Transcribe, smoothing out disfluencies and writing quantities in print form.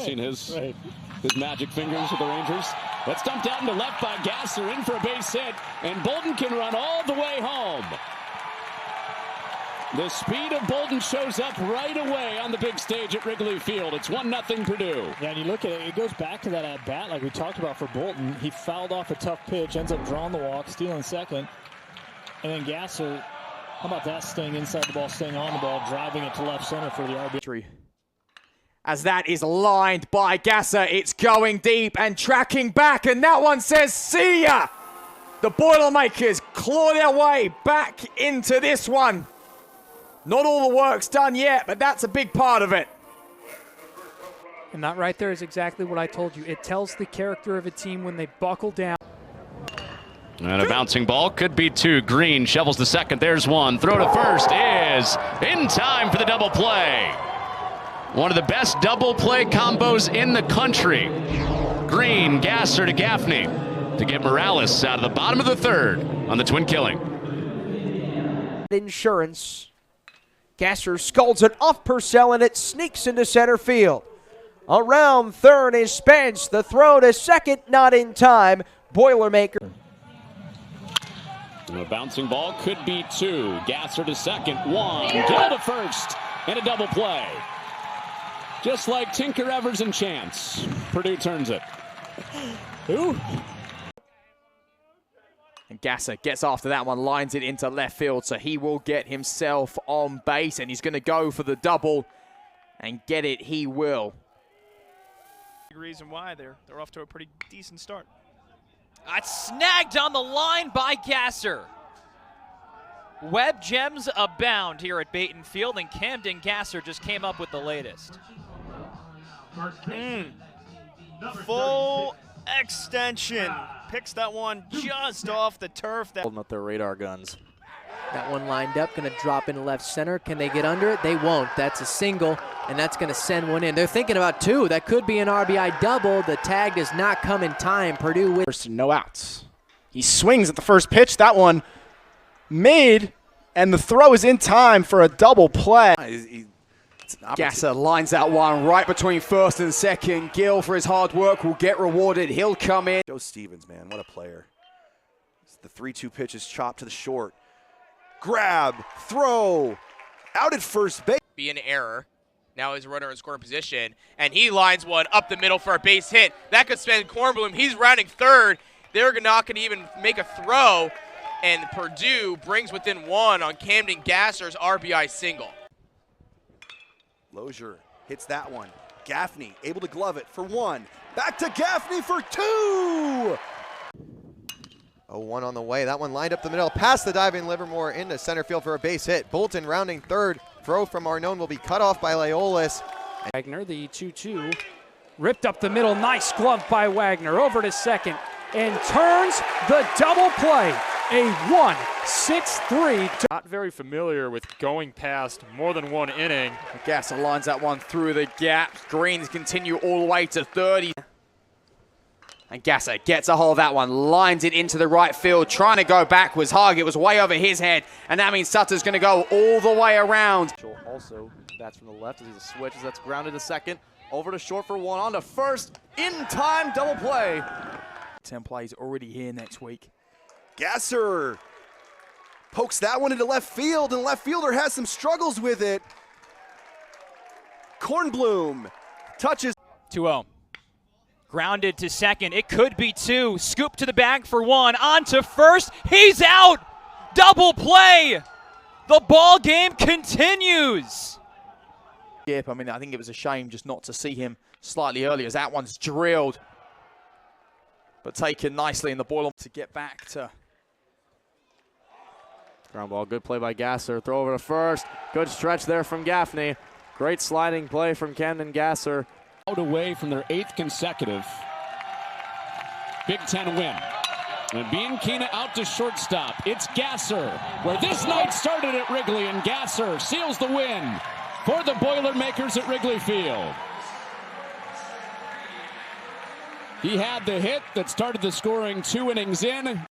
seen his magic fingers with the Rangers. That's dumped out into left by Gasser, in for a base hit, and Bolton can run all the way home. The speed of Bolton shows up right away on the big stage at Wrigley Field. It's 1-0 Purdue. Yeah, and you look at it, it goes back to that at-bat like we talked about for Bolton. He fouled off a tough pitch, ends up drawing the walk, stealing second. And then Gasser, how about that, staying inside the ball, staying on the ball, driving it to left center for the RBI. As that is lined by Gasser, it's going deep and tracking back, and that one says, see ya! The Boilermakers claw their way back into this one. Not all the work's done yet, but that's a big part of it. And that right there is exactly what I told you. It tells the character of a team when they buckle down. And a bouncing ball, could be two. Green shovels to second, there's one. Throw to first is in time for the double play. One of the best double play combos in the country. Green, Gasser to Gaffney to get Morales out of the bottom of the third on the twin killing. Insurance. Gasser scolds it off Purcell, and it sneaks into center field. Around third is Spence. The throw to second, not in time. Boilermaker. And a bouncing ball, could be two. Gasser to second, one. Gill to first, and a double play. Just like Tinker, Evers, and Chance, Purdue turns it. Ooh. And Gasser gets after that one, lines it into left field, so he will get himself on base, and he's going to go for the double, and get it he will. Reason why they're off to a pretty decent start. It's snagged on the line by Gasser. Web gems abound here at Baton Field, and Camden Gasser just came up with the latest. Full extension. Picks that one just off the turf. Holding up their radar guns. That one lined up, going to drop into left center. Can they get under it? They won't. That's a single, and that's going to send one in. They're thinking about two. That could be an RBI double. The tag does not come in time. Purdue wins. First, no outs. He swings at the first pitch. That one made, and the throw is in time for a double play. Gasser lines that one right between first and second. Gill, for his hard work, will get rewarded. He'll come in. Joe Stevens, man, what a player. The 3-2 pitch is chopped to the short. Grab, throw, out at first base. Be an error. Now he's a runner in scoring position, and he lines one up the middle for a base hit. That could spend Kornblum. He's rounding third. They're not going to even make a throw, and Purdue brings within one on Camden Gasser's RBI single. Lozier hits that one. Gaffney able to glove it for one. Back to Gaffney for two. 0-1 on the way. That one lined up the middle, past the diving Livermore into center field for a base hit. Bolton rounding third. Throw from Arnone will be cut off by Loyolas. Wagner, the 2-2, ripped up the middle. Nice glove by Wagner. Over to second and turns the double play. A 1-6-3. Not very familiar with going past more than one inning. Gasser lines that one through the gap. Greens continue all the way to 30. And Gasser gets a hold of that one, lines it into the right field, trying to go backwards. Hargett was way over his head, and that means Sutter's going to go all the way around. Also, that's from the left as he switches. That's grounded to second. Over to short for one, on to first. In time, double play. 10 plays already here next week. Gasser pokes that one into left field, and the left fielder has some struggles with it. Kornblum touches. 2-0. Grounded to second. It could be two. Scoop to the bag for one. On to first. He's out. Double play. The ball game continues. Yep, I mean, I think it was a shame just not to see him slightly earlier, as that one's drilled. But taken nicely in the boil to get back to. Ground ball, good play by Gasser. Throw over to first. Good stretch there from Gaffney. Great sliding play from Camden Gasser. Out away from their 8th consecutive Big Ten win. And Bianchina out to shortstop. It's Gasser, where this night started at Wrigley, and Gasser seals the win for the Boilermakers at Wrigley Field. He had the hit that started the scoring 2 innings in.